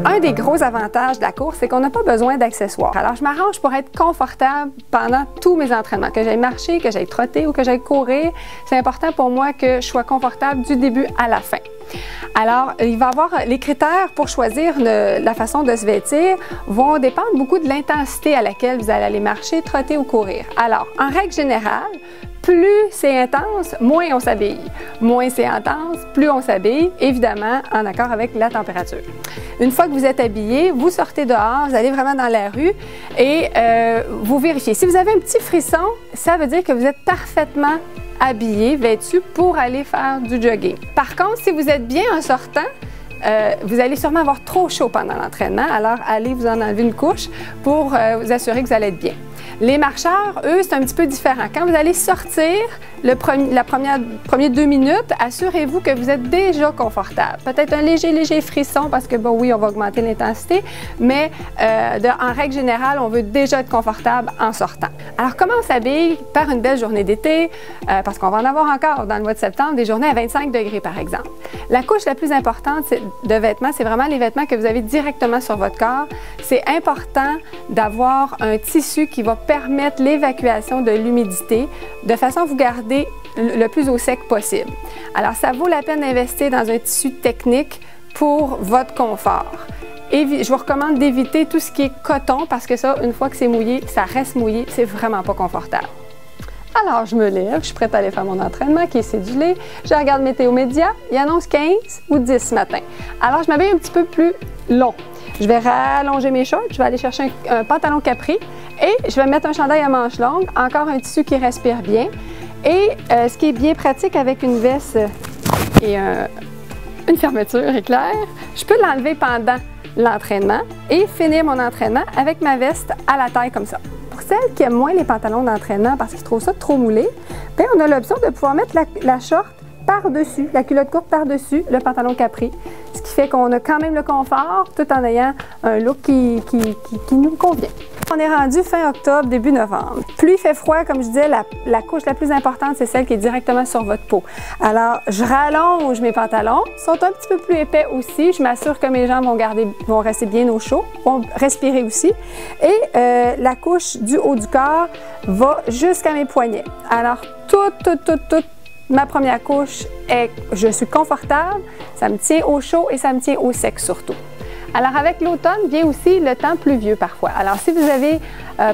Un des gros avantages de la course, c'est qu'on n'a pas besoin d'accessoires. Alors, je m'arrange pour être confortable pendant tous mes entraînements. Que j'aille marcher, que j'aille trotter ou que j'aille courir, c'est important pour moi que je sois confortable du début à la fin. Alors, il va y avoir les critères pour choisir la façon de se vêtir vont dépendre beaucoup de l'intensité à laquelle vous allez aller marcher, trotter ou courir. Alors, en règle générale, plus c'est intense, moins on s'habille. Moins c'est intense, plus on s'habille, évidemment en accord avec la température. Une fois que vous êtes habillé, vous sortez dehors, vous allez vraiment dans la rue et vous vérifiez. Si vous avez un petit frisson, ça veut dire que vous êtes parfaitement habillé, vêtu pour aller faire du jogging. Par contre, si vous êtes bien en sortant, vous allez sûrement avoir trop chaud pendant l'entraînement, alors allez vous en enlever une couche pour vous assurer que vous allez être bien. Les marcheurs, eux, c'est un petit peu différent. Quand vous allez sortir, les premières 2 minutes, assurez-vous que vous êtes déjà confortable. Peut-être un léger frisson parce que, bon, oui, on va augmenter l'intensité, mais en règle générale, on veut déjà être confortable en sortant. Alors, comment on s'habille? Par une belle journée d'été, parce qu'on va en avoir encore dans le mois de septembre, des journées à 25 degrés, par exemple. La couche la plus importante de vêtements, c'est vraiment les vêtements que vous avez directement sur votre corps. C'est important d'avoir un tissu qui va permettre l'évacuation de l'humidité de façon à vous garder le plus au sec possible. Alors, ça vaut la peine d'investir dans un tissu technique pour votre confort. Je vous recommande d'éviter tout ce qui est coton parce que ça, une fois que c'est mouillé, ça reste mouillé, c'est vraiment pas confortable. Alors, je me lève, je suis prête à aller faire mon entraînement qui est cédulé. Je regarde Météo Média, il annonce 15 ou 10 ce matin. Alors, je m'habille un petit peu plus long. Je vais rallonger mes shorts, je vais aller chercher un pantalon capri et je vais mettre un chandail à manches longues, encore un tissu qui respire bien. Et ce qui est bien pratique avec une veste et une fermeture éclair, je peux l'enlever pendant l'entraînement et finir mon entraînement avec ma veste à la taille comme ça. Pour celles qui aiment moins les pantalons d'entraînement parce qu'ils trouvent ça trop moulé, bien, on a l'option de pouvoir mettre la short par-dessus, la culotte courte par-dessus le pantalon capri, ce qui fait qu'on a quand même le confort tout en ayant un look qui nous convient. On est rendu fin octobre, début novembre. Plus il fait froid, comme je disais, la couche la plus importante, c'est celle qui est directement sur votre peau. Alors, je rallonge mes pantalons, ils sont un petit peu plus épais aussi. Je m'assure que mes jambes vont rester bien au chaud, vont respirer aussi. Et la couche du haut du corps va jusqu'à mes poignets. Alors, toute ma première couche je suis confortable, ça me tient au chaud et ça me tient au sec surtout. Alors, avec l'automne vient aussi le temps pluvieux parfois. Alors, si vous avez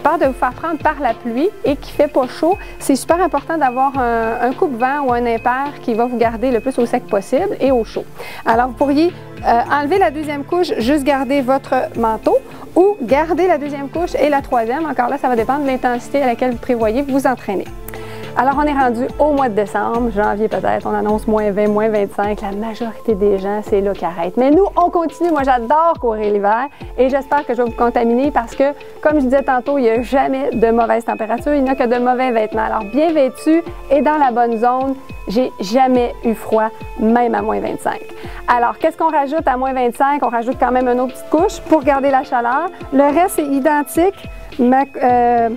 peur de vous faire prendre par la pluie et qu'il ne fait pas chaud, c'est super important d'avoir un coupe-vent ou un impair qui va vous garder le plus au sec possible et au chaud. Alors, vous pourriez enlever la deuxième couche, juste garder votre manteau ou garder la deuxième couche et la troisième. Encore là, ça va dépendre de l'intensité à laquelle vous prévoyez vous entraîner. Alors, on est rendu au mois de décembre, janvier peut-être, on annonce moins 20, moins 25. La majorité des gens, c'est là qu'ils arrêtent. Mais nous, on continue. Moi, j'adore courir l'hiver et j'espère que je vais vous contaminer parce que, comme je disais tantôt, il n'y a jamais de mauvaise température, il n'y a que de mauvais vêtements. Alors, bien vêtu et dans la bonne zone, j'ai jamais eu froid, même à moins 25. Alors, qu'est-ce qu'on rajoute à moins 25? On rajoute quand même une autre petite couche pour garder la chaleur. Le reste est identique. Le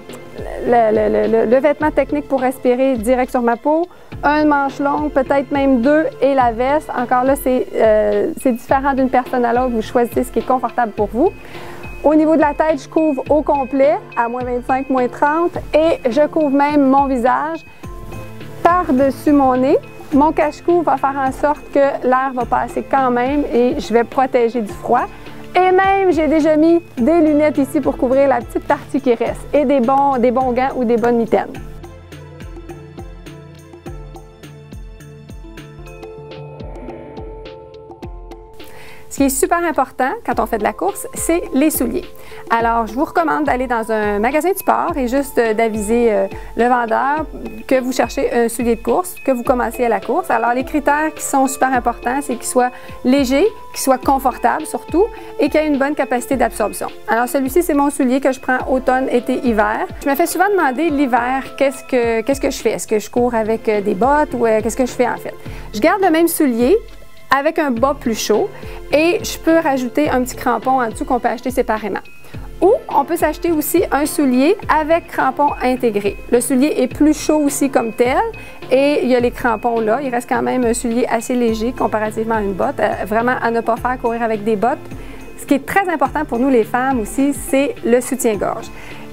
vêtement technique pour respirer direct sur ma peau, un manche longue, peut-être même 2 et la veste. Encore là, c'est différent d'une personne à l'autre. Vous choisissez ce qui est confortable pour vous. Au niveau de la tête, je couvre au complet à moins 25, moins 30 et je couvre même mon visage par-dessus mon nez. Mon cache-cou va faire en sorte que l'air va passer quand même et je vais protéger du froid. Et même, j'ai déjà mis des lunettes ici pour couvrir la petite partie qui reste et des bons gants ou des bonnes mitaines. Ce qui est super important quand on fait de la course, c'est les souliers. Alors, je vous recommande d'aller dans un magasin de sport et juste d'aviser le vendeur que vous cherchez un soulier de course, que vous commencez à la course. Alors, les critères qui sont super importants, c'est qu'il soit léger, qu'il soit confortable surtout et qu'il ait une bonne capacité d'absorption. Alors, celui-ci, c'est mon soulier que je prends automne, été, hiver. Je me fais souvent demander l'hiver, qu'est-ce que je fais? Est-ce que je cours avec des bottes ou qu'est-ce que je fais en fait? Je garde le même soulier avec un bas plus chaud et je peux rajouter un petit crampon en dessous qu'on peut acheter séparément. Ou on peut s'acheter aussi un soulier avec crampons intégrés. Le soulier est plus chaud aussi comme tel et il y a les crampons là. Il reste quand même un soulier assez léger comparativement à une botte. Vraiment à ne pas faire courir avec des bottes. Ce qui est très important pour nous les femmes aussi, c'est le soutien-gorge.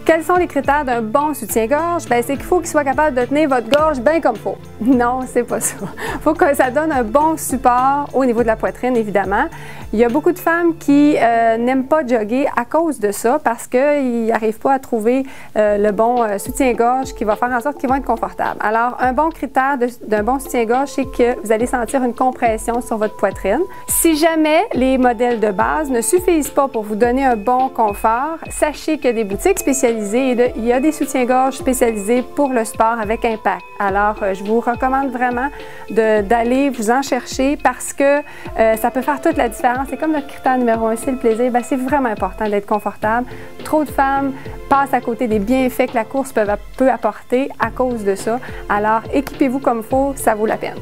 Quels sont les critères d'un bon soutien-gorge? Bien, c'est qu'il faut qu'il soit capable de tenir votre gorge bien comme il faut. Non, c'est pas ça. Il faut que ça donne un bon support au niveau de la poitrine, évidemment. Il y a beaucoup de femmes qui n'aiment pas jogger à cause de ça parce qu'ils n'arrivent pas à trouver le bon soutien-gorge qui va faire en sorte qu'ils vont être confortables. Alors, un bon critère d'un bon soutien-gorge, c'est que vous allez sentir une compression sur votre poitrine. Si jamais les modèles de base ne suffisent pas pour vous donner un bon confort, sachez qu'il y a des boutiques spécialisées. Il y a des soutiens-gorge spécialisés pour le sport avec impact. Alors, je vous recommande vraiment d'aller vous en chercher parce que ça peut faire toute la différence. C'est comme notre critère numéro 1, c'est le plaisir. Bien, c'est vraiment important d'être confortable. Trop de femmes passent à côté des bienfaits que la course peut apporter à cause de ça. Alors, équipez-vous comme il faut, ça vaut la peine.